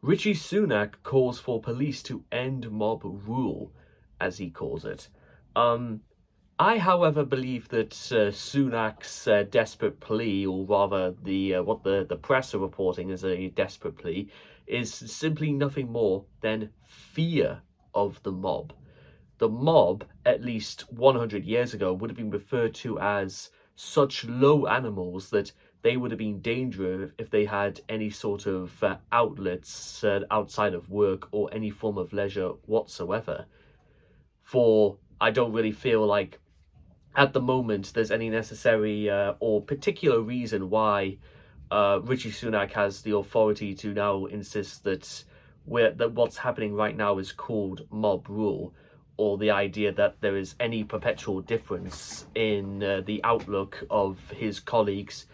Rishi Sunak calls for police to end mob rule, as he calls it. Um, I, however, believe that Sunak's desperate plea, or rather what the press are reporting as a desperate plea, is simply nothing more than fear of the mob. The mob, at least 100 years ago, would have been referred to as such low animals that they would have been dangerous if they had any sort of outlets outside of work or any form of leisure whatsoever. For I don't really feel like at the moment there's any necessary or particular reason why Rishi Sunak has the authority to now insist that what's happening right now is called mob rule, or the idea that there is any perpetual difference in the outlook of his colleagues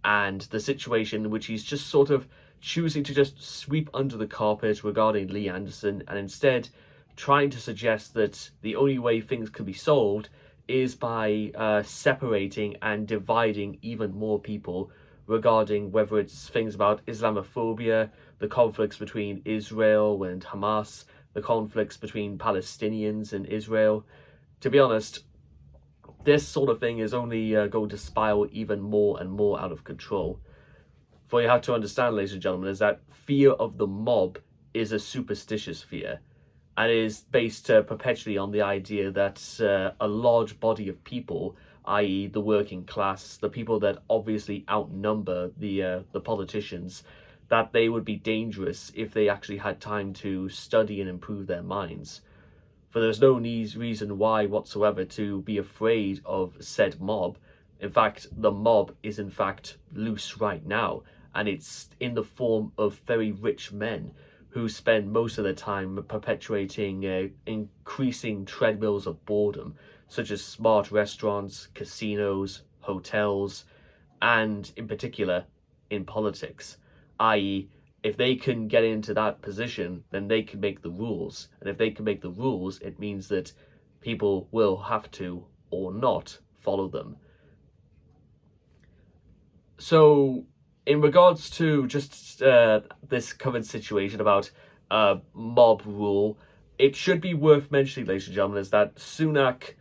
and the situation in which he's just sort of choosing to just sweep under the carpet regarding Lee Anderson, and instead trying to suggest that the only way things can be solved is by separating and dividing even more people regarding whether it's things about Islamophobia, the conflicts between Israel and Hamas, the conflicts between Palestinians and Israel. To be honest, this sort of thing is only going to spiral even more and more out of control. For you have to understand, ladies and gentlemen, is that fear of the mob is a superstitious fear, and is based perpetually on the idea that a large body of people, i.e. the working class, the people that obviously outnumber the politicians, that they would be dangerous if they actually had time to study and improve their minds. For there's no reason why whatsoever to be afraid of said mob. In fact, the mob is in fact loose right now, and it's in the form of very rich men who spend most of their time perpetuating increasing treadmills of boredom, such as smart restaurants, casinos, hotels, and in particular in politics. I.e., if they can get into that position, then they can make the rules. And if they can make the rules, it means that people will have to, or not, follow them. So, in regards to just this current situation about mob rule, it should be worth mentioning, ladies and gentlemen, is that Sunak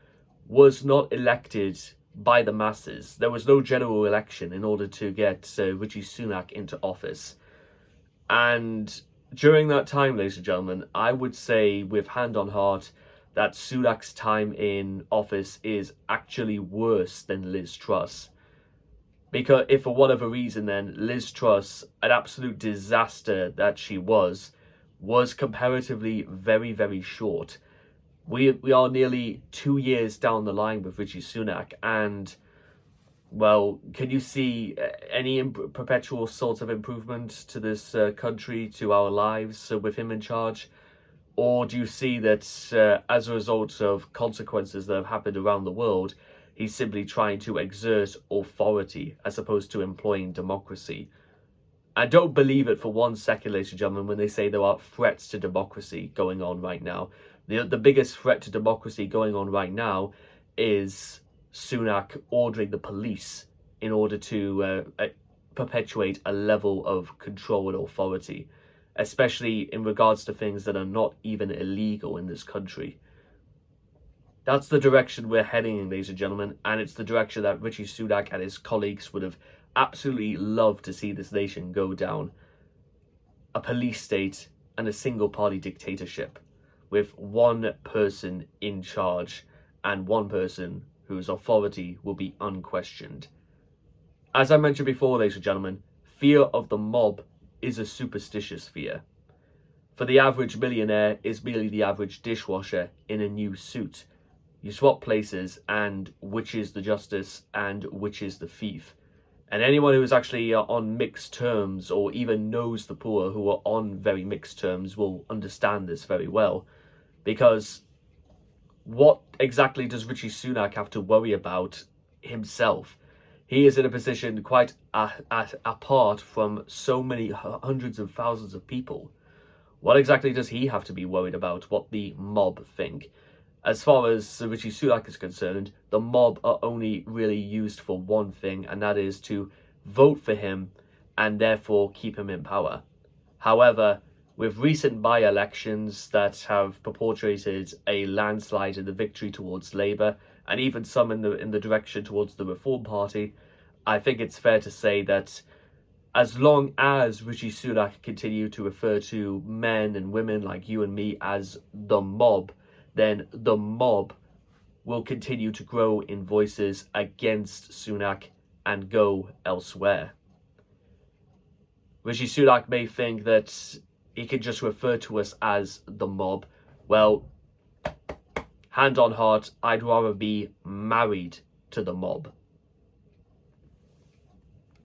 was not elected by the masses. There was no general election in order to get Rishi Sunak into office. And during that time, ladies and gentlemen, I would say with hand on heart that Sunak's time in office is actually worse than Liz Truss. Because if for whatever reason then Liz Truss, an absolute disaster that she was comparatively very, very short. We are nearly 2 years down the line with Rishi Sunak, and well, can you see any perpetual sorts of improvement to this country, to our lives with him in charge? Or do you see that as a result of consequences that have happened around the world, he's simply trying to exert authority as opposed to employing democracy? I don't believe it for 1 second, ladies and gentlemen, when they say there are threats to democracy going on right now. The biggest threat to democracy going on right now is Sunak ordering the police in order to perpetuate a level of control and authority, especially in regards to things that are not even illegal in this country. That's the direction we're heading in, ladies and gentlemen, and it's the direction that Rishi Sunak and his colleagues would have absolutely loved to see this nation go down. A police state and a single-party dictatorship with one person in charge and one person whose authority will be unquestioned. As I mentioned before, ladies and gentlemen, fear of the mob is a superstitious fear. For the average millionaire is merely the average dishwasher in a new suit. You swap places, and which is the justice and which is the thief? And anyone who is actually on mixed terms, or even knows the poor who are on very mixed terms, will understand this very well. Because what exactly does Rishi Sunak have to worry about himself? He is in a position quite apart from so many hundreds of thousands of people. What exactly does he have to be worried about what the mob think? As far as Rishi Sunak is concerned, the mob are only really used for one thing, and that is to vote for him and therefore keep him in power. However, With recent by-elections that have perpetuated a landslide in the victory towards Labour, and even some in the direction towards the Reform Party, I think it's fair to say that as long as Rishi Sunak continue to refer to men and women like you and me as the mob, then the mob will continue to grow in voices against Sunak and go elsewhere. Rishi Sunak may think that he can just refer to us as the mob. Well, hand on heart, I'd rather be married to the mob.